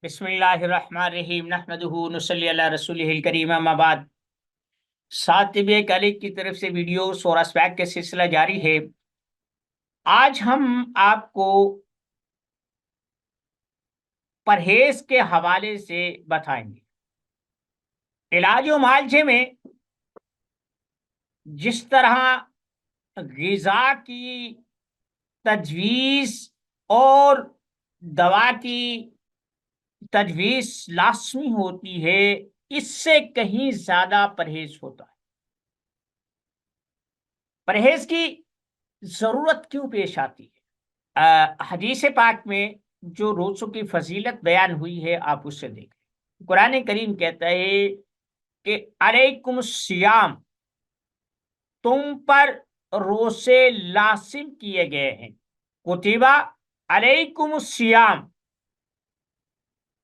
بسم اللہ الرحمن الرحیم نحمدہ نصلی علی رسولہ الکریم اما بعد۔ طب کالج کی طرف سے ویڈیو سورس پیک کا سلسلہ جاری ہے۔ آج ہم آپ کو پرہیز کے حوالے سے بتائیں گے۔ علاج و معالجے میں جس طرح غذا کی تجویز اور دوا کی تجویز لازمی ہوتی ہے، اس سے کہیں زیادہ پرہیز ہوتا ہے۔ پرہیز کی ضرورت کیوں پیش آتی ہے؟ حدیث پاک میں جو روزوں کی فضیلت بیان ہوئی ہے آپ اس سے دیکھیں۔ قرآن کریم کہتا ہے کہ علیکم الصیام، تم پر روزے لازم کیے گئے ہیں۔ کتبہ علیکم الصیام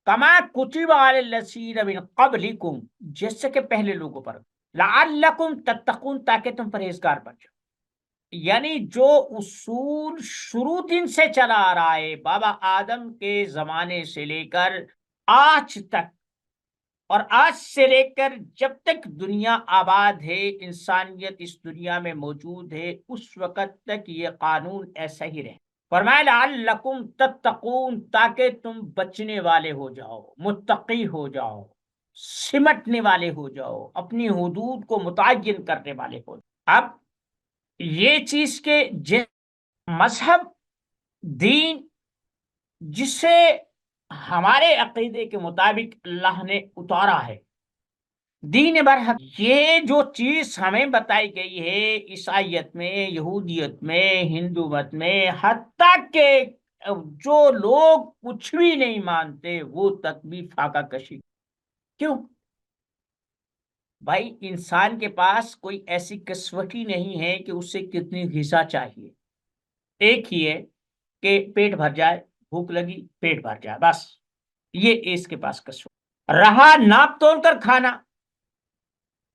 کما کتب علی الذین من قبلکم، جیسے کہ پہلے لوگوں پر، لعلکم تتقون، تاکہ تم پرہیزگار بن جاؤ۔ یعنی جو اصول شروع دن سے چلا آ رہا ہے، بابا آدم کے زمانے سے لے کر آج تک، اور آج سے لے کر جب تک دنیا آباد ہے، انسانیت اس دنیا میں موجود ہے، اس وقت تک یہ قانون ایسا ہی رہے۔ فرمایا لعلکم تتقون، تاکہ تم بچنے والے ہو جاؤ، متقی ہو جاؤ، سمٹنے والے ہو جاؤ، اپنی حدود کو متعین کرنے والے ہو جاؤ۔ اب یہ چیز کے مذہب، دین، جسے ہمارے عقیدے کے مطابق اللہ نے اتارا ہے، دین برحق، یہ جو چیز ہمیں بتائی گئی ہے عیسائیت میں، یہودیت میں، ہندو مت میں، حتیٰ کہ جو لوگ کچھ بھی نہیں مانتے وہ تک بھی فاقہ کشی۔ کیوں بھائی؟ انسان کے پاس کوئی ایسی کسوٹی نہیں ہے کہ اسے کتنی غذا چاہیے، ایک ہی ہے کہ پیٹ بھر جائے، بھوک لگی پیٹ بھر جائے، بس یہ اس کے پاس کسوٹی۔ رہا ناپ تول کر کھانا،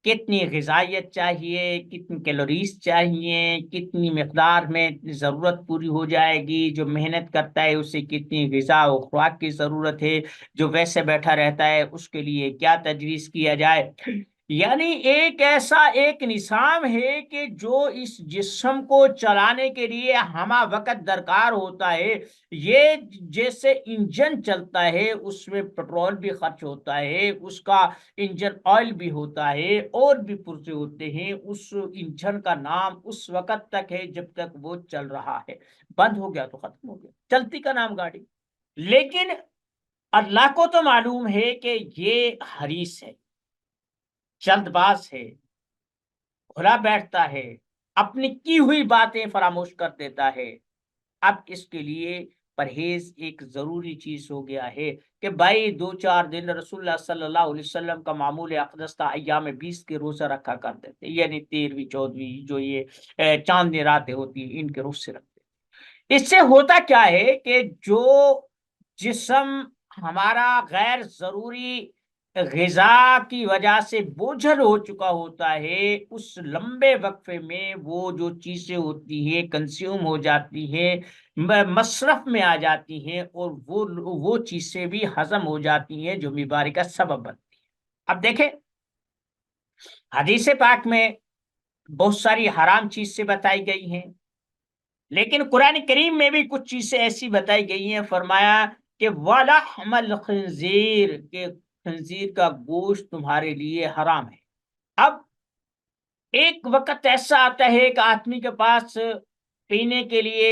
کتنی غذائیت چاہیے، کتنی کیلوریز چاہیے، کتنی مقدار میں ضرورت پوری ہو جائے گی، جو محنت کرتا ہے اسے کتنی غذا و خوراک کی ضرورت ہے، جو ویسے بیٹھا رہتا ہے اس کے لیے کیا تجویز کیا جائے۔ یعنی ایک ایسا ایک نظام ہے کہ جو اس جسم کو چلانے کے لیے ہمہ وقت درکار ہوتا ہے۔ یہ جیسے انجن چلتا ہے، اس میں پیٹرول بھی خرچ ہوتا ہے، اس کا انجن آئل بھی ہوتا ہے، اور بھی پرزے ہوتے ہیں۔ اس انجن کا نام اس وقت تک ہے جب تک وہ چل رہا ہے، بند ہو گیا تو ختم ہو گیا، چلتی کا نام گاڑی۔ لیکن اللہ کو تو معلوم ہے کہ یہ حریص ہے، جلد باز ہے، کھلا بیٹھتا ہے، اپنی کی ہوئی باتیں فراموش کر دیتا ہے۔ اب اس کے لیے پرہیز ایک ضروری چیز ہو گیا ہے کہ بھائی 2-4 دن رسول اللہ صلی اللہ علیہ وسلم کا معمول اقدس تھا، ایام 20 کے روزہ رکھا کرتے تھے، یعنی 13ویں 14ویں جو یہ چاندنی راتیں ہوتی ہیں ان کے روزے رکھتے تھے۔ اس سے ہوتا کیا ہے کہ جو جسم ہمارا غیر ضروری غذا کی وجہ سے بوجھل ہو چکا ہوتا ہے، اس لمبے وقفے میں وہ جو چیزیں ہوتی ہیں کنزیوم ہو جاتی ہیں، مصرف میں آ جاتی ہیں، اور وہ چیزیں بھی ہضم ہو جاتی ہیں جو بیماری کا سبب بنتی ہیں۔ اب دیکھیں حدیث پاک میں بہت ساری حرام چیز سے بتائی گئی ہیں، لیکن قرآن کریم میں بھی کچھ چیزیں ایسی بتائی گئی ہیں۔ فرمایا کہ وَلَحْمَ الْخِنزِيرِ، کہ خنزیر کا گوشت تمہارے لیے حرام ہے۔ اب ایک وقت ایسا آتا ہے کہ آدمی کے پاس پینے کے لیے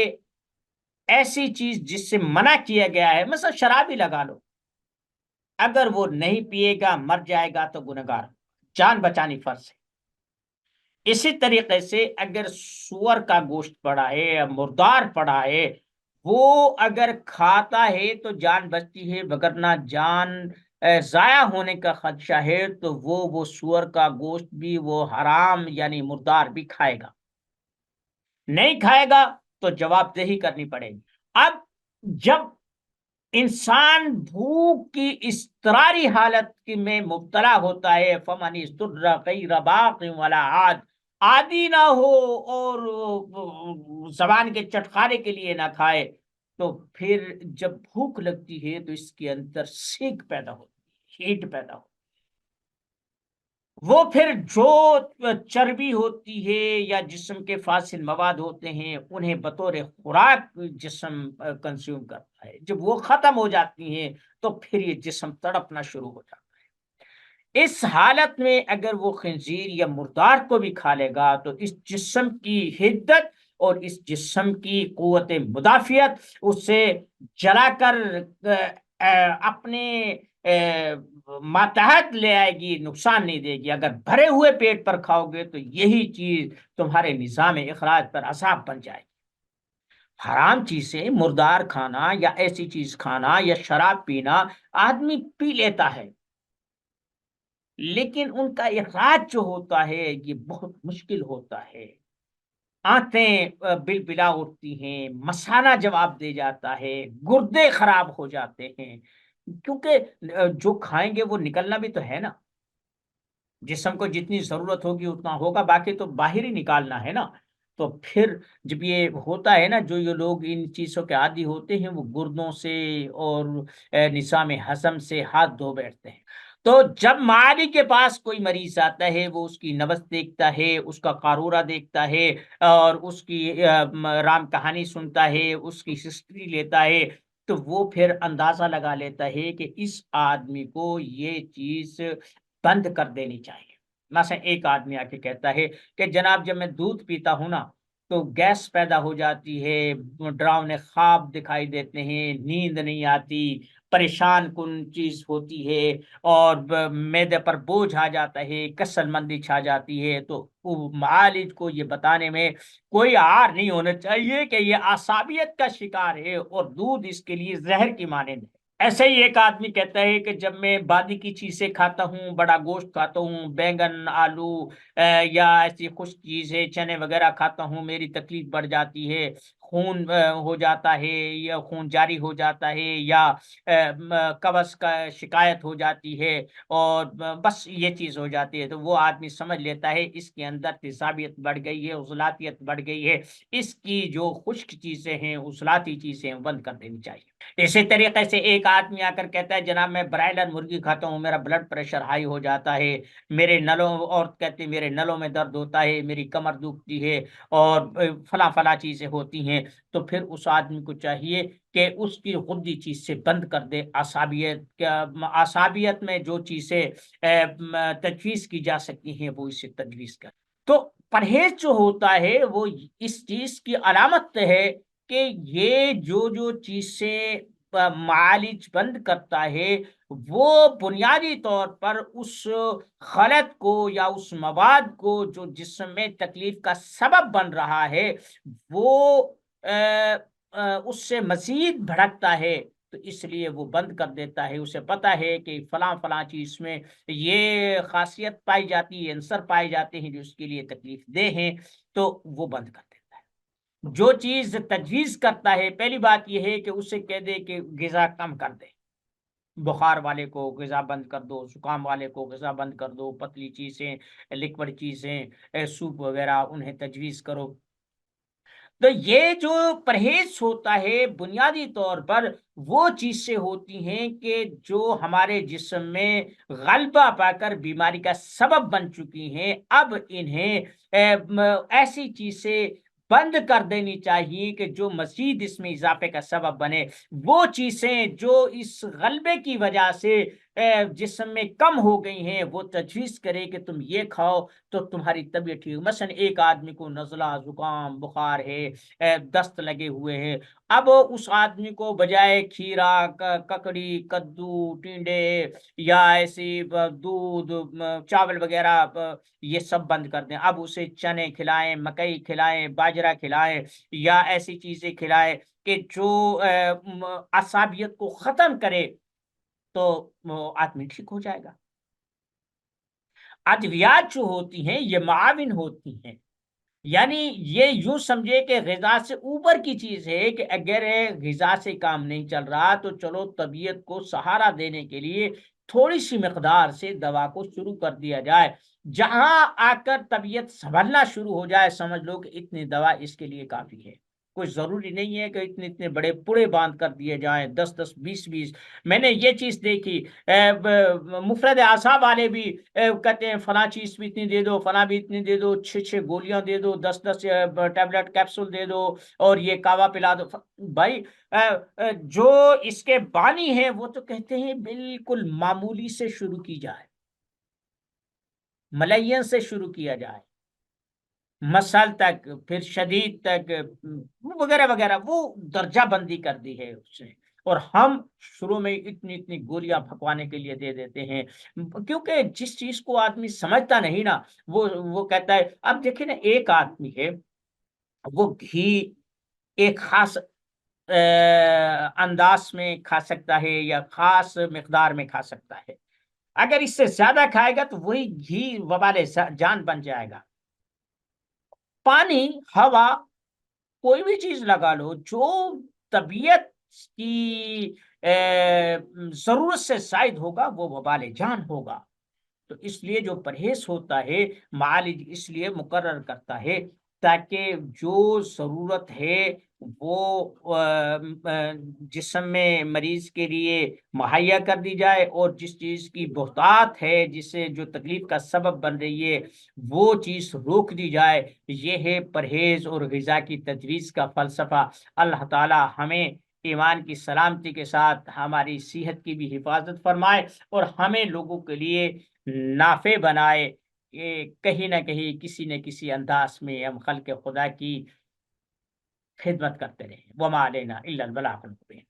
ایسی چیز جس سے منع کیا گیا ہے، مثلا شراب ہی لگا لو، اگر وہ نہیں پیے گا مر جائے گا تو گنہگار، جان بچانی فرض ہے۔ اسی طریقے سے اگر سور کا گوشت پڑا ہے یا مردار پڑا ہے، وہ اگر کھاتا ہے تو جان بچتی ہے، وگرنہ جان ضائع ہونے کا خدشہ ہے، تو وہ سور کا گوشت بھی وہ حرام یعنی مردار بھی کھائے گا۔ نہیں کھائے گا تو جواب دہی کرنی پڑے گی۔ اب جب انسان بھوک کی اضطراری حالت میں مبتلا ہوتا ہے، فمن اضطر غیر باغ ولا عاد، عادی نہ ہو اور زبان کے چٹکارے کے لیے نہ کھائے، تو پھر جب بھوک لگتی ہے تو اس کے اندر سینک پیدا ہوتی ہے، ہیٹ پیدا ہوتی ہے، وہ پھر جو چربی ہوتی ہے یا جسم کے فاضل مواد ہوتے ہیں انہیں بطور خوراک جسم کنزیوم کرتا ہے، جب وہ ختم ہو جاتی ہیں تو پھر یہ جسم تڑپنا شروع ہو جاتا ہے۔ اس حالت میں اگر وہ خنزیر یا مردار کو بھی کھا لے گا تو اس جسم کی حدت اور اس جسم کی قوت مدافعت اسے جلا کر اپنے ماتحت لے آئے گی، نقصان نہیں دے گی۔ اگر بھرے ہوئے پیٹ پر کھاؤ گے تو یہی چیز تمہارے نظام اخراج پر عذاب بن جائے گی۔ حرام چیزیں، مردار کھانا یا ایسی چیز کھانا یا شراب پینا آدمی پی لیتا ہے، لیکن ان کا اخراج جو ہوتا ہے یہ بہت مشکل ہوتا ہے۔ آنتیں بل بلا اٹھتی ہیں، مسالہ جواب دے جاتا ہے، گردے خراب ہو جاتے ہیں، کیونکہ جو کھائیں گے وہ نکلنا بھی تو ہے نا، جسم کو جتنی ضرورت ہوگی اتنا ہوگا، باقی تو باہر ہی نکالنا ہے نا۔ تو پھر جب یہ ہوتا ہے نا، جو یہ لوگ ان چیزوں کے عادی ہوتے ہیں وہ گردوں سے اور نظام ہضم سے ہاتھ دھو بیٹھتے ہیں۔ تو جب معالج کے پاس کوئی مریض آتا ہے وہ اس کی نبض دیکھتا ہے، اس کا قارورہ دیکھتا ہے اور اس کی رام کہانی سنتا ہے، اس کی ہسٹری لیتا ہے، تو وہ پھر اندازہ لگا لیتا ہے کہ اس آدمی کو یہ چیز بند کر دینی چاہیے۔ مثلا ایک آدمی آ کے کہتا ہے کہ جناب جب میں دودھ پیتا ہوں نا تو گیس پیدا ہو جاتی ہے، ڈراؤنے خواب دکھائی دیتے ہیں، نیند نہیں آتی، پریشان کن چیز ہوتی ہے اور معدے پر بوجھ آ جاتا ہے، کسل مندی چھا جاتی ہے۔ تو معالج کو یہ بتانے میں کوئی عار نہیں ہونا چاہیے کہ یہ عصبیت کا شکار ہے اور دودھ اس کے لیے زہر کی مانند ہے۔ ایسے ہی ایک آدمی کہتا ہے کہ جب میں بادی کی چیزیں کھاتا ہوں، بڑا گوشت کھاتا ہوں، بینگن، آلو یا ایسی خشک چیزیں، چنے وغیرہ کھاتا ہوں، میری تکلیف بڑھ جاتی ہے، خون ہو جاتا ہے یا خون جاری ہو جاتا ہے یا قبض کا شکایت ہو جاتی ہے اور بس یہ چیز ہو جاتی ہے۔ تو وہ آدمی سمجھ لیتا ہے اس کے اندر تیزابیت بڑھ گئی ہے، عضلاتیت بڑھ گئی ہے، اس کی جو خشک چیزیں ہیں، عضلاتی چیزیں بند کر دینی چاہیے۔ اسی طریقے سے ایک آدمی آ کر کہتا ہے جناب میں برائلر مرغی کھاتا ہوں، میرا بلڈ پریشر ہائی ہو جاتا ہے، میرے نلوں، اور کہتے ہیں میرے نلوں میں درد ہوتا ہے، میری کمر دکھتی ہے اور فلاں فلاں چیزیں ہوتی ہیں۔ تو پھر اس آدمی کو چاہیے کہ اس کی خودی چیز سے بند کر دے۔ عصبیت میں جو چیزیں تجویز کی جا سکتی ہیں وہ اسے تجویز کر۔ تو پرہیز جو ہوتا ہے وہ اس چیز کی علامت ہے کہ یہ جو چیز سے معالج بند کرتا ہے وہ بنیادی طور پر اس خلط کو یا اس مواد کو جو جسم میں تکلیف کا سبب بن رہا ہے وہ اس سے مزید بھڑکتا ہے، تو اس لیے وہ بند کر دیتا ہے۔ اسے پتا ہے کہ فلاں فلاں چیز میں یہ خاصیت پائی جاتی ہے، عنصر پائے جاتے ہیں جو اس کے لیے تکلیف دہ ہیں، تو وہ بند کر دیتا ہے۔ جو چیز تجویز کرتا ہے پہلی بات یہ ہے کہ اسے کہہ دے کہ غذا کم کر دے، بخار والے کو غذا بند کر دو، زکام والے کو غذا بند کر دو، پتلی چیزیں، لکوڈ چیزیں، سوپ وغیرہ انہیں تجویز کرو۔ تو یہ جو پرہیز ہوتا ہے بنیادی طور پر وہ چیزیں ہوتی ہیں کہ جو ہمارے جسم میں غلبہ پا کر بیماری کا سبب بن چکی ہیں، اب انہیں ایسی چیزیں بند کر دینی چاہیے کہ جو مزید اس میں اضافے کا سبب بنے۔ وہ چیزیں جو اس غلبے کی وجہ سے جسم میں کم ہو گئی ہیں وہ تجویز کرے کہ تم یہ کھاؤ تو تمہاری طبیعت ٹھیک۔ مثلا ایک آدمی کو نزلہ، زکام، بخار ہے، دست لگے ہوئے ہیں، اب اس آدمی کو بجائے کھیرا، ککڑی، کدو، ٹینڈے یا ایسی دودھ، چاول وغیرہ یہ سب بند کر دیں، اب اسے چنے کھلائیں، مکئی کھلائیں، باجرہ کھلائیں یا ایسی چیزیں کھلائیں کہ جو عصبیت کو ختم کرے، تو آدمی ٹھیک ہو جائے گا۔ ادویات جو ہوتی ہیں یہ معاون ہوتی ہیں، یعنی یہ یوں سمجھے کہ غذا سے اوپر کی چیز ہے کہ اگر غذا سے کام نہیں چل رہا تو چلو طبیعت کو سہارا دینے کے لیے تھوڑی سی مقدار سے دوا کو شروع کر دیا جائے، جہاں آ کر طبیعت سنبھلنا شروع ہو جائے سمجھ لو کہ اتنی دوا اس کے لیے کافی ہے۔ کوئی ضروری نہیں ہے کہ اتنے اتنے بڑے پڑے باندھ کر دیے جائیں، 10 10 20 20۔ میں نے یہ چیز دیکھی، مفرد اعصاب والے بھی کہتے ہیں فلاں چیز بھی اتنی دے دو، فلاں بھی اتنی دے دو، 6 6 گولیاں دے دو، 10 10 ٹیبلٹ کیپسول دے دو، اور یہ کعوہ پلا دو۔ بھائی جو اس کے بانی ہیں وہ تو کہتے ہیں بالکل معمولی سے شروع کی جائے، ملین سے شروع کیا جائے، مسل تک، پھر شدید تک، وغیرہ وغیرہ، وہ درجہ بندی کر دی ہے اس نے، اور ہم شروع میں اتنی اتنی گولیاں پھکوانے کے لیے دے دیتے ہیں، کیونکہ جس چیز کو آدمی سمجھتا نہیں نا، وہ کہتا ہے۔ اب دیکھیں نا، ایک آدمی ہے وہ گھی ایک خاص انداز میں کھا سکتا ہے یا خاص مقدار میں کھا سکتا ہے، اگر اس سے زیادہ کھائے گا تو وہی گھی وبال جان بن جائے گا۔ پانی، ہوا، کوئی بھی چیز لگا لو جو طبیعت کی ضرورت سے زائد ہوگا وہ وبال جان ہوگا۔ تو اس لیے جو پرہیز ہوتا ہے، معالج اس لیے مقرر کرتا ہے تاکہ جو ضرورت ہے وہ جسم میں مریض کے لیے مہیا کر دی جائے، اور جس چیز کی بہتات ہے، جسے جو تکلیف کا سبب بن رہی ہے، وہ چیز روک دی جائے۔ یہ ہے پرہیز اور غذا کی تجویز کا فلسفہ۔ اللہ تعالی ہمیں ایمان کی سلامتی کے ساتھ ہماری صحت کی بھی حفاظت فرمائے، اور ہمیں لوگوں کے لیے نافع بنائے کہ کہیں نہ کہیں کسی نہ کسی انداز میں ہم خلق خدا کی خدمت کرتے رہیں۔ وما علینا الا البلاغ المبین۔